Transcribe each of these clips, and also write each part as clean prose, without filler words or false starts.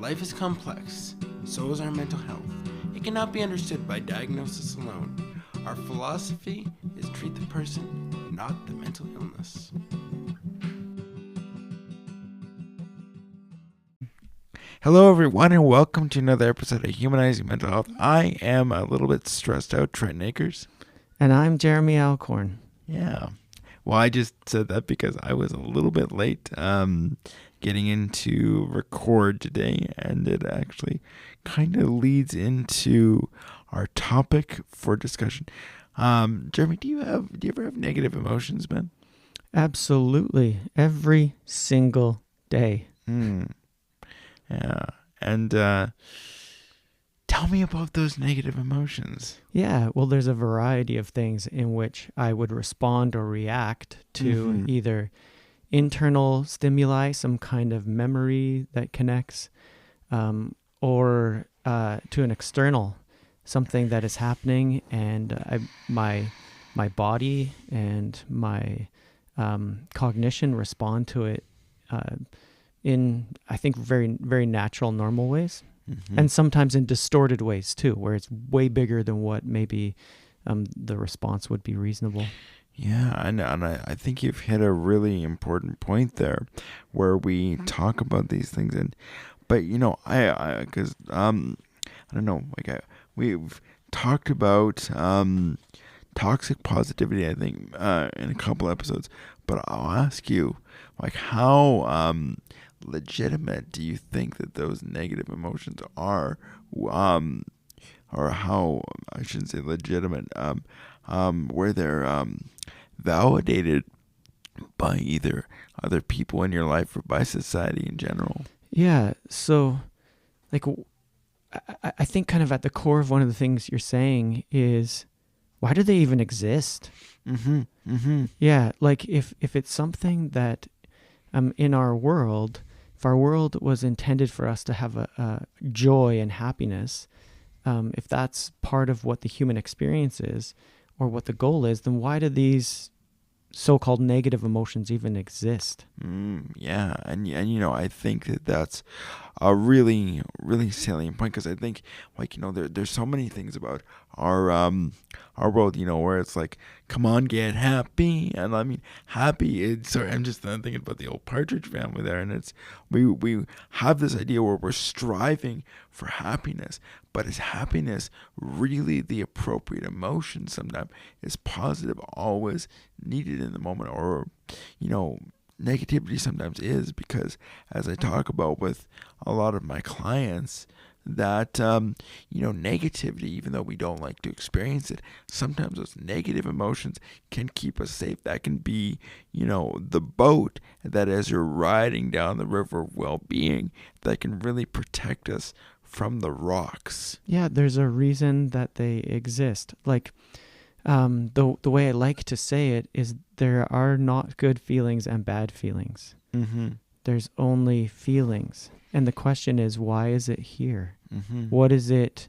Life is complex, so is our mental health. It cannot be understood by diagnosis alone. Our philosophy is treat the person, not the mental illness. Hello everyone and welcome to another episode of Humanizing Mental Health. I am a little bit stressed out, Trent Akers. And I'm Jeremy Alcorn. Yeah. Well, I just said that because I was a little bit late getting into record today, and it actually kind of leads into our topic for discussion. Jeremy, do you ever have negative emotions, man? Absolutely. Every single day. Yeah. And tell me about those negative emotions. Yeah, well, there's a variety of things in which I would respond or react to either internal stimuli, some kind of memory that connects, or to an external, something that is happening, and my body and my cognition respond to it in, I think, very, very natural, normal ways. And sometimes in distorted ways too, where it's way bigger than what maybe the response would be reasonable. Yeah, and I think you've hit a really important point there, where we talk about these things, but you know, I don't know, we've talked about toxic positivity, I think, in a couple episodes, but I'll ask you, like, how legitimate do you think that those negative emotions are, or how, I shouldn't say legitimate, where they're validated by either other people in your life or by society in general? Yeah, so like I think kind of at the core of one of the things you're saying is, why do they even exist? Yeah, like if it's something that in our world, if our world was intended for us to have a joy and happiness, if that's part of what the human experience is or what the goal is, then why do these so-called negative emotions even exist? Yeah, and you know, I think that's a really, really salient point, because I think, like, you know, there's so many things about our world, you know, where it's like, come on, get happy, and I mean, happy. Sorry, I'm just thinking about the old Partridge Family there, and it's we have this idea where we're striving for happiness, but is happiness really the appropriate emotion? Sometimes is positive always needed in the moment, or you know, negativity sometimes is, because as I talk about with a lot of my clients, that you know, negativity, even though we don't like to experience it, sometimes those negative emotions can keep us safe. That can be, you know, the boat that, as you're riding down the river of well-being, that can really protect us from the rocks. Yeah, there's a reason that they exist. Like the way I like to say it is, there are not good feelings and bad feelings. There's only feelings. And the question is, why is it here? What is it?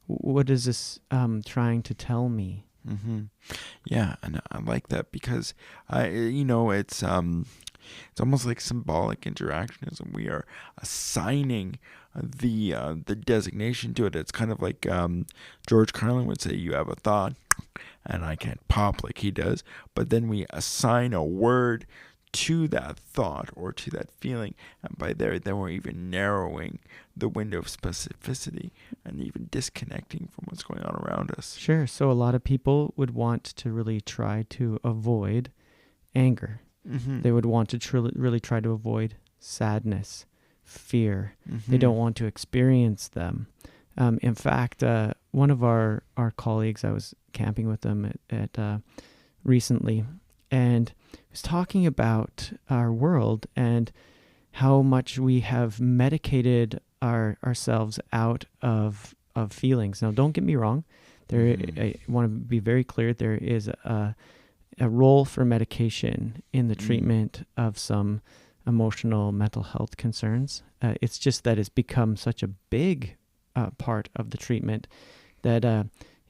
What is this trying to tell me? Yeah, and I like that, because you know, it's almost like symbolic interactionism. We are assigning the designation to it. It's kind of like George Carlin would say, you have a thought, and I can't pop like he does, but then we assign a word to that thought or to that feeling, and by there, then we're even narrowing the window of specificity and even disconnecting from what's going on around us. Sure. So a lot of people would want to really try to avoid anger. They would want to really try to avoid sadness, fear. They don't want to experience them. In fact, one of our colleagues, I was camping with them at recently, and was talking about our world and how much we have medicated ourselves out of feelings. Now, don't get me wrong. I want to be very clear. There is a role for medication in the treatment of some emotional mental health concerns. It's just that it's become such a big part of the treatment that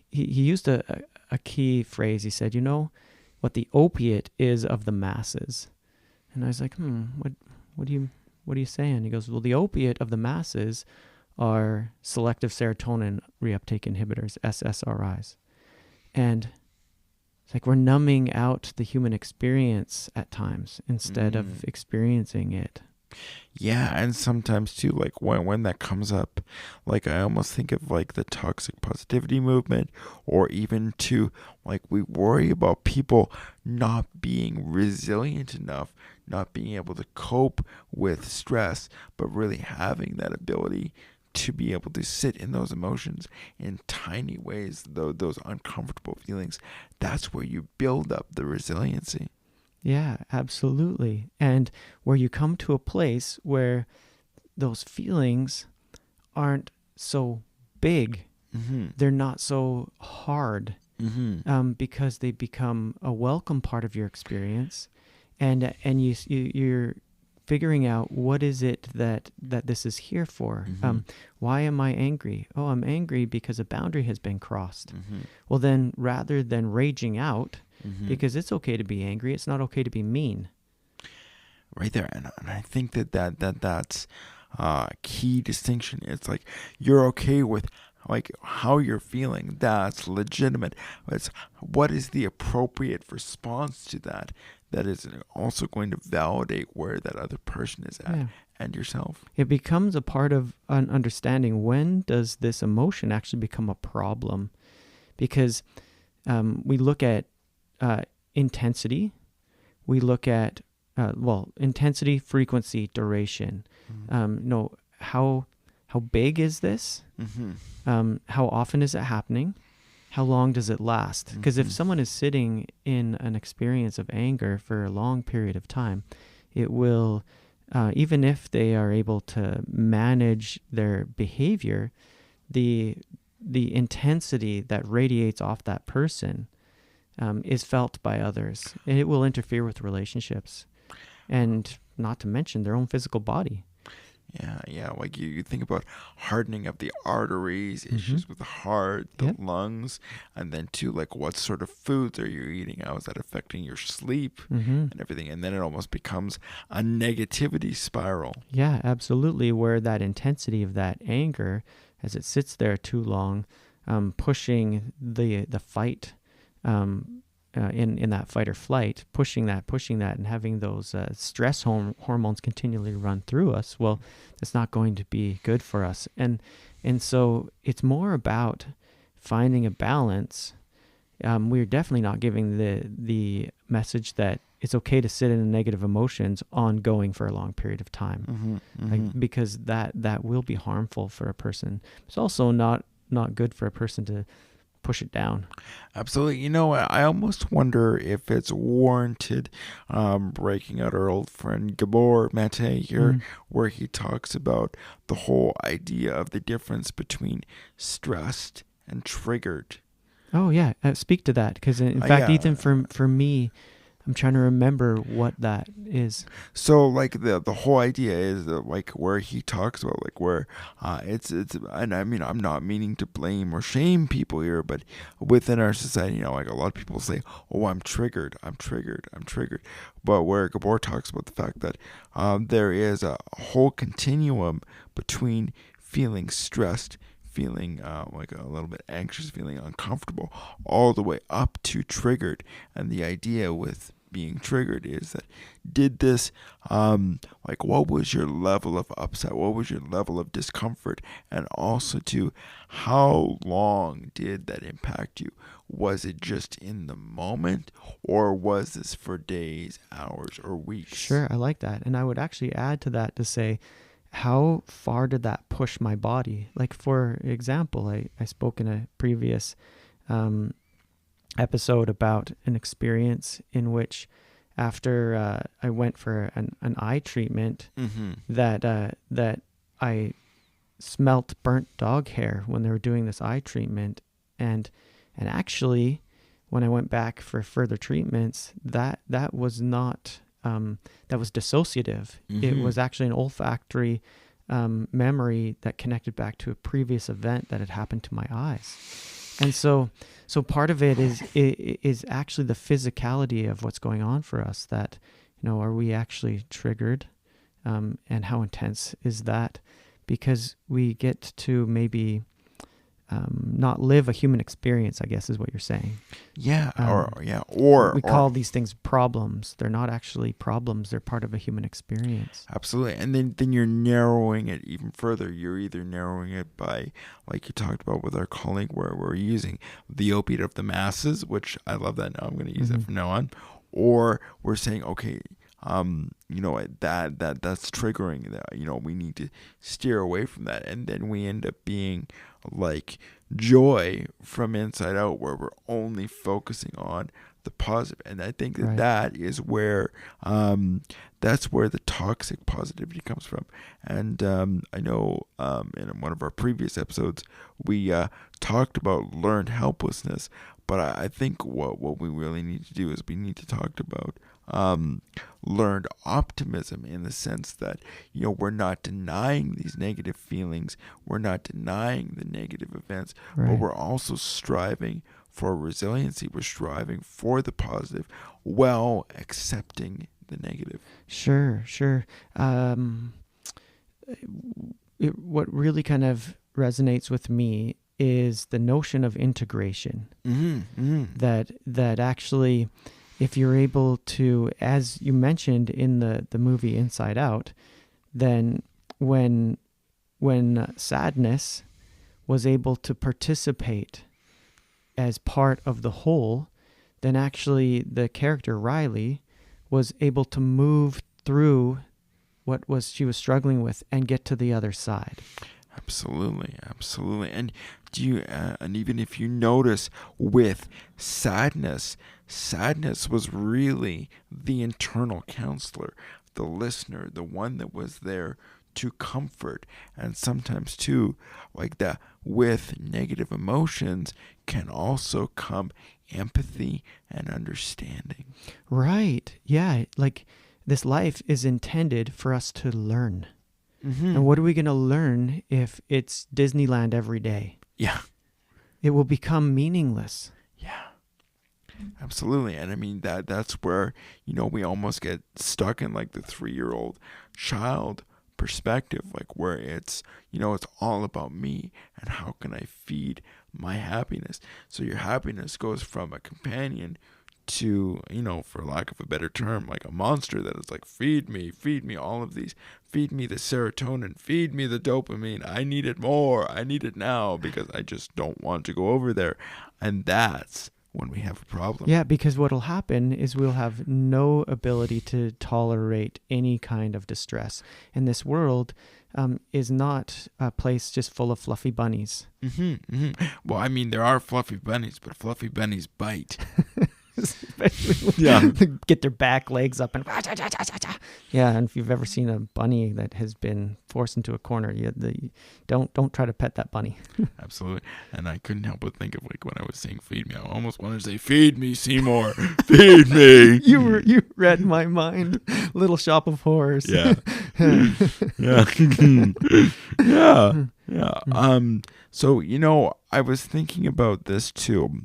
he used a key phrase. He said, you know, what the opiate is of the masses. And I was like, what do What are you saying? He goes, well, the opiate of the masses are selective serotonin reuptake inhibitors, SSRIs. And it's like we're numbing out the human experience at times instead of experiencing it. Yeah, and sometimes too, like when that comes up, like I almost think of like the toxic positivity movement, or even to like we worry about people not being resilient enough, not being able to cope with stress, but really having that ability to be able to sit in those emotions in tiny ways, those uncomfortable feelings. That's where you build up the resiliency. Yeah, absolutely. And where you come to a place where those feelings aren't so big, they're not so hard, because they become a welcome part of your experience, and you're figuring out what is it that this is here for. Why am I angry? Oh, I'm angry because a boundary has been crossed. Well, then rather than raging out, because it's okay to be angry, it's not okay to be mean. Right there, and I think that's key distinction. It's like you're okay with like how you're feeling. That's legitimate. It's what is the appropriate response to that is also going to validate where that other person is at. Yeah. And yourself. It becomes a part of an understanding, when does this emotion actually become a problem? Because we look at intensity, we look at intensity, frequency, duration. How big is this? How often is it happening? How long does it last? Because if someone is sitting in an experience of anger for a long period of time, it will, even if they are able to manage their behavior, the intensity that radiates off that person is felt by others, and it will interfere with relationships, and not to mention their own physical body. Yeah. Like you think about hardening of the arteries, issues with the heart, the lungs, and then too, like what sort of foods are you eating? How is that affecting your sleep and everything? And then it almost becomes a negativity spiral. Yeah, absolutely. Where that intensity of that anger, as it sits there too long, pushing the fight, in that fight or flight, pushing that, and having those stress hormones continually run through us, well, it's not going to be good for us. And so it's more about finding a balance. We're definitely not giving the message that it's okay to sit in negative emotions ongoing for a long period of time, because that will be harmful for a person. It's also not good for a person to push it down. Absolutely. I almost wonder if it's warranted breaking out our old friend Gabor Mate here, where he talks about the whole idea of the difference between stressed and triggered. Oh, yeah. Speak to that, because in fact, Ethan, for me, I'm trying to remember what that is. So like the whole idea is that, like where he talks about like where it's and I mean I'm not meaning to blame or shame people here, but within our society, like a lot of people say, oh, I'm triggered. But where Gabor talks about the fact that there is a whole continuum between feeling stressed, feeling like a little bit anxious, feeling uncomfortable, all the way up to triggered. And the idea with being triggered is that, did this like what was your level of upset, what was your level of discomfort, and also to how long did that impact you? Was it just in the moment, or was this for days, hours, or weeks? Sure, I like that. And I would actually add to that to say, how far did that push my body? Like, for example, I spoke in a previous episode about an experience in which, after I went for an eye treatment, that I smelt burnt dog hair when they were doing this eye treatment, and actually, when I went back for further treatments, that was not that was dissociative. It was actually an olfactory memory that connected back to a previous event that had happened to my eyes. And so part of it is actually the physicality of what's going on for us. That, are we actually triggered? and how intense is that? Because we get to maybe not live a human experience, I guess is what you're saying. Yeah, We call these things problems. They're not actually problems. They're part of a human experience. absolutely. And then you're narrowing it even further. You're either narrowing it by, like you talked about with our colleague, where we're using the opiate of the masses, which I love that now. I'm going to use that from now on. Or we're saying, okay, that's triggering that, we need to steer away from that. And then we end up being like joy from inside out, where we're only focusing on the positive. And I think that Right. that is where that's where the toxic positivity comes from. And I know in one of our previous episodes we talked about learned helplessness, but I think what we really need to do is we need to talk about learned optimism, in the sense that we're not denying these negative feelings, we're not denying the negative events, Right. but we're also striving for resiliency. We're striving for the positive while accepting the negative. Sure. What really kind of resonates with me is the notion of integration. That actually, if you're able to, as you mentioned in the movie Inside Out, then when sadness was able to participate as part of the whole, then actually the character Riley was able to move through what she was struggling with and get to the other side. Absolutely. And and even if you notice with sadness was really the internal counselor, the listener, the one that was there to comfort. And sometimes too, like that, with negative emotions can also come empathy and understanding. Right. Yeah. Like, this life is intended for us to learn. And what are we going to learn if it's Disneyland every day? Yeah. It will become meaningless. Yeah. Absolutely. And I mean that's where, we almost get stuck in like the 3-year-old child perspective, like where it's, it's all about me and how can I feed my happiness. So your happiness goes from a companion to, for lack of a better term, like a monster that is like, feed me all of these, feed me the serotonin, feed me the dopamine. I need it more. I need it now because I just don't want to go over there. And that's when we have a problem. Yeah, because what'll happen is we'll have no ability to tolerate any kind of distress. And this world is not a place just full of fluffy bunnies. Well, I mean, there are fluffy bunnies, but fluffy bunnies bite. Especially when they get their back legs up and and if you've ever seen a bunny that has been forced into a corner, don't try to pet that bunny. Absolutely. And I couldn't help but think of, like, when I was saying feed me, I almost wanted to say, feed me, Seymour, feed me. You read my mind. Little Shop of Horrors. Yeah. So I was thinking about this too.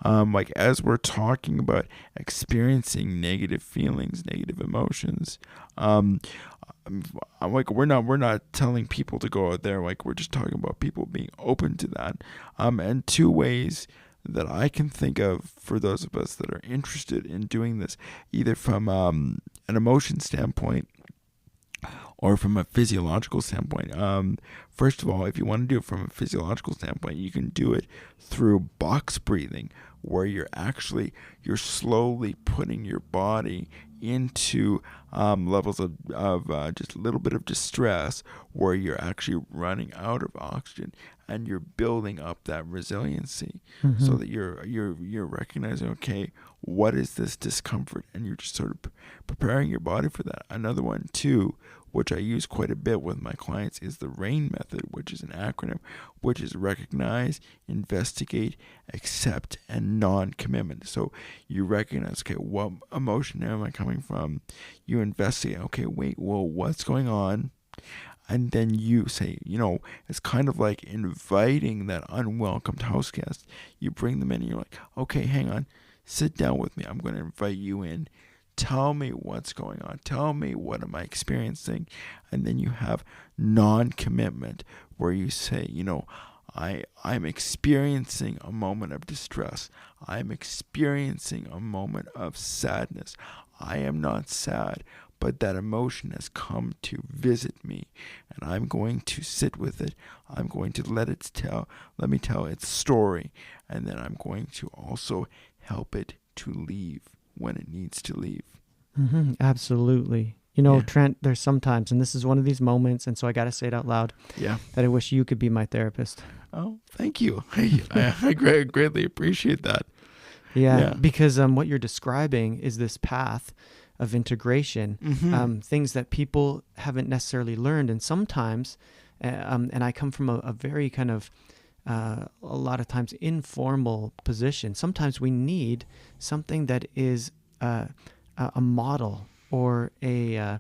Like, as we're talking about experiencing negative feelings, negative emotions, I'm like, we're not telling people to go out there. Like, we're just talking about people being open to that. And two ways that I can think of for those of us that are interested in doing this, either from an emotion standpoint or from a physiological standpoint. First of all, if you want to do it from a physiological standpoint, you can do it through box breathing, where you're slowly putting your body into levels of just a little bit of distress, where you're actually running out of oxygen, and you're building up that resiliency, so that you're recognizing, okay, what is this discomfort, and you're just sort of preparing your body for that. Another one too, which I use quite a bit with my clients, is the RAIN method, which is an acronym, which is recognize, investigate, accept, and non-commitment. So you recognize, okay, what emotion am I coming from? You investigate, okay, wait, well, what's going on? And then you say, it's kind of like inviting that unwelcomed house guest. You bring them in and you're like, okay, hang on, sit down with me. I'm going to invite you in tell me what's going on. Tell me what am I experiencing. And then you have non-commitment where you say, I'm experiencing a moment of distress. I'm experiencing a moment of sadness. I am not sad, but that emotion has come to visit me, and I'm going to sit with it. I'm going to let me tell its story, and then I'm going to also help it to leave when it needs to leave. Absolutely. Yeah. Trent, there's sometimes, and this is one of these moments, and so I got to say it out loud, Yeah. that I wish you could be my therapist. Oh, thank you. I greatly appreciate that. Yeah. Because what you're describing is this path of integration, things that people haven't necessarily learned. And sometimes, and I come from a very kind of, a lot of times informal position. Sometimes we need something that is a model or a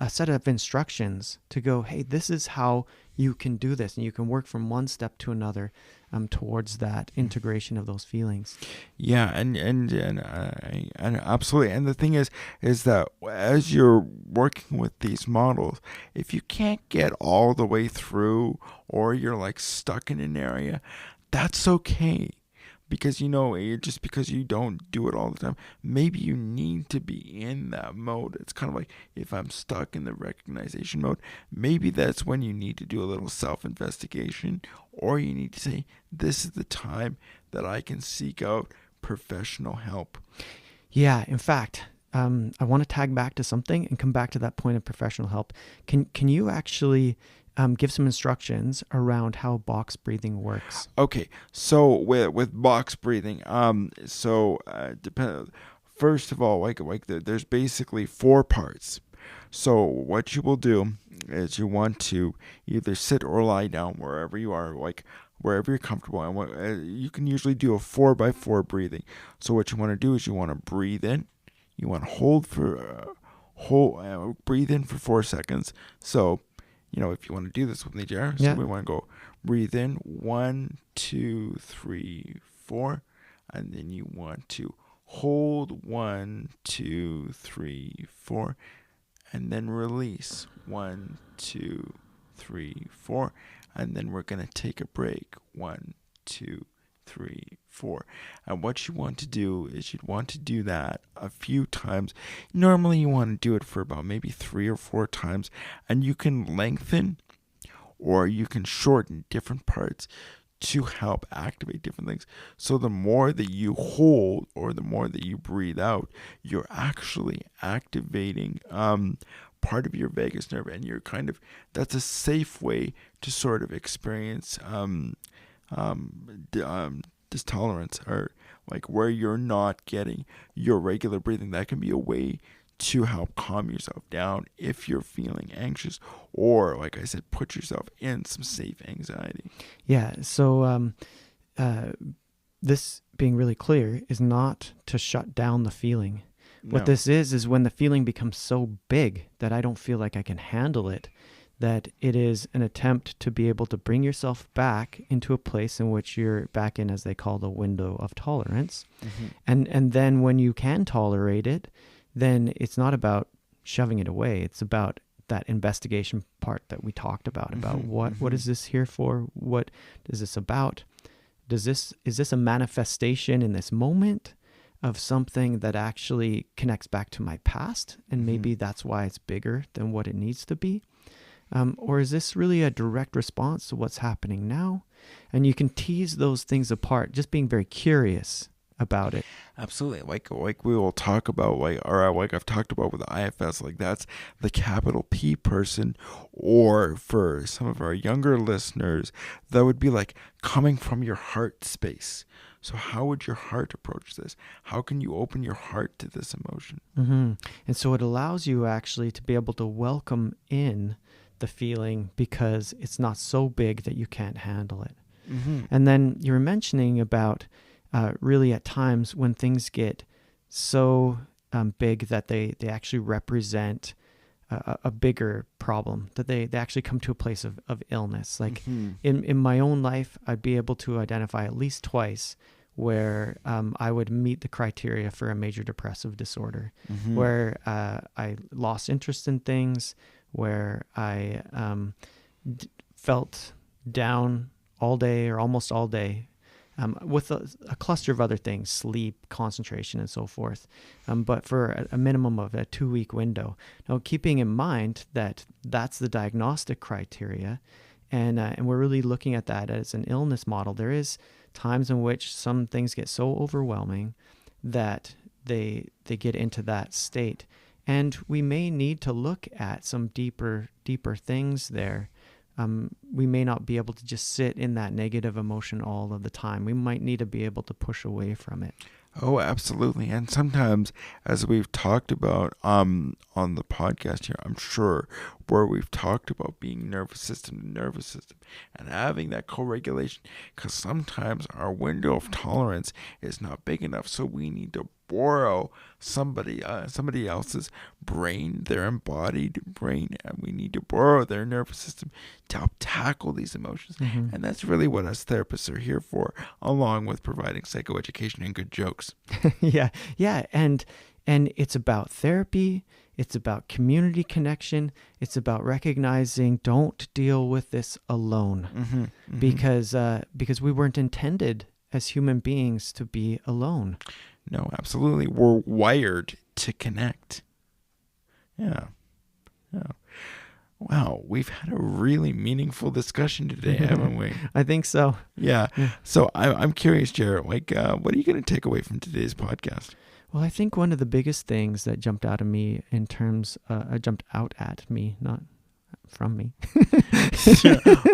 set of instructions to go, hey, this is how you can do this. And you can work from one step to another towards that integration of those feelings. Yeah, and absolutely. And the thing is that as you're working with these models, if you can't get all the way through, or you're like stuck in an area, that's okay. Because just because you don't do it all the time, maybe you need to be in that mode. It's kind of like if I'm stuck in the recognition mode, maybe that's when you need to do a little self-investigation, or you need to say, this is the time that I can seek out professional help. Yeah, in fact, I want to tag back to something and come back to that point of professional help. Can you actually give some instructions around how box breathing works? Okay, so with box breathing, first of all, there's basically 4 parts. So what you will do is you want to either sit or lie down wherever you are, wherever you're comfortable, and you can usually do a 4x4 breathing. So what you want to do is you want to breathe in, you want to breathe in for 4 seconds. So if you want to do this with me, Jared, so we want to go breathe in 1, 2, 3, 4, and then you want to hold 1, 2, 3, 4, and then release 1, 2, 3, 4, and then we're going to take a break 1, 2, 3, 4. And what you want to do is you'd want to do that a few times. Normally you want to do it for about maybe 3 or 4 times, and you can lengthen or you can shorten different parts to help activate different things. So the more that you hold or the more that you breathe out, you're actually activating part of your vagus nerve, and that's a safe way to sort of experience dystolerance, or where you're not getting your regular breathing. That can be a way to help calm yourself down if you're feeling anxious, or like I said, put yourself in some safe anxiety. Yeah. So this, being really clear, is not to shut down the feeling. No. What this is when the feeling becomes so big that I don't feel like I can handle it, that it is an attempt to be able to bring yourself back into a place in which you're back in, as they call, the window of tolerance. And then when you can tolerate it, then it's not about shoving it away. It's about that investigation part that we talked about what is this here for? What is this about? Is this a manifestation in this moment of something that actually connects back to my past? And maybe that's why it's bigger than what it needs to be. Or is this really a direct response to what's happening now? And you can tease those things apart, just being very curious about it. Absolutely. Like we will talk about, or I've talked about with the IFS, that's the capital P person, or for some of our younger listeners, that would be coming from your heart space. So how would your heart approach this? How can you open your heart to this emotion? And so it allows you actually to be able to welcome in the feeling, because it's not so big that you can't handle it. And then you were mentioning about really at times when things get so big that they actually represent a bigger problem, that they actually come to a place of illness. In my own life, I'd be able to identify at least twice where I would meet the criteria for a major depressive disorder, where I lost interest in things, where I felt down all day or almost all day, with a cluster of other things, sleep, concentration, and so forth. But for a minimum of a 2-week window. Now, keeping in mind that that's the diagnostic criteria, and we're really looking at that as an illness model, there is times in which some things get so overwhelming that they get into that state. And we may need to look at some deeper things there. We may not be able to just sit in that negative emotion all of the time. We might need to be able to push away from it. Oh, absolutely. And sometimes, as we've talked about on the podcast here, I'm sure, where we've talked about being nervous system to nervous system and having that co-regulation, because sometimes our window of tolerance is not big enough, so we need to borrow somebody else's brain, their embodied brain, and we need to borrow their nervous system to help tackle these emotions. And that's really what us therapists are here for, along with providing psychoeducation and good jokes. Yeah. And it's about therapy. It's about community connection. It's about recognizing, don't deal with this alone, because we weren't intended as human beings to be alone. No, absolutely. We're wired to connect. Yeah. Wow, we've had a really meaningful discussion today, haven't we? I think so. Yeah. So I'm curious, Jared, what are you going to take away from today's podcast? Well, I think one of the biggest things that jumped out at me, not from me.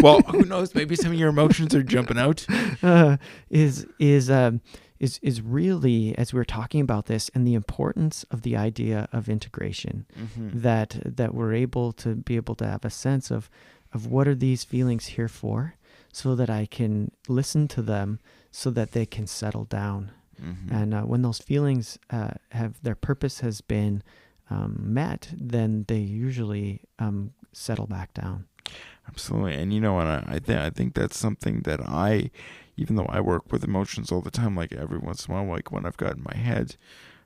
Well, who knows? Maybe some of your emotions are jumping out. Is really, as we were talking about this, and the importance of the idea of integration, that we're able to have a sense of what are these feelings here for, so that I can listen to them, so that they can settle down. And when those feelings have their purpose has been met, then they usually settle back down. Absolutely. And I think that's something that even though I work with emotions all the time, like every once in a while, like when I've got in my head,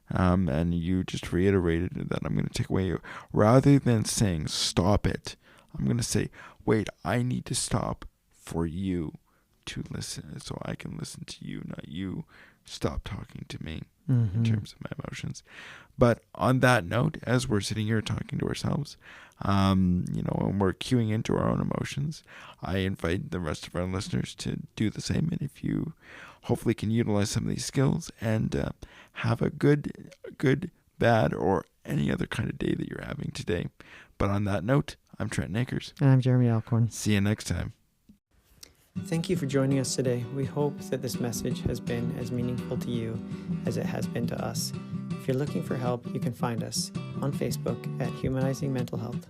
and you just reiterated that I'm going to take away, rather than saying stop it, I'm going to say, wait, I need to stop for you to listen, so I can listen to you, not you stop talking to me in terms of my emotions. But on that note, as we're sitting here talking to ourselves, and we're cueing into our own emotions, I invite the rest of our listeners to do the same. And if you hopefully can utilize some of these skills and have a good, bad, or any other kind of day that you're having today. But on that note, I'm Trent Akers. And I'm Jeremy Alcorn. See you next time. Thank you for joining us today. We hope that this message has been as meaningful to you as it has been to us. If you're looking for help, you can find us on Facebook at Humanizing Mental Health.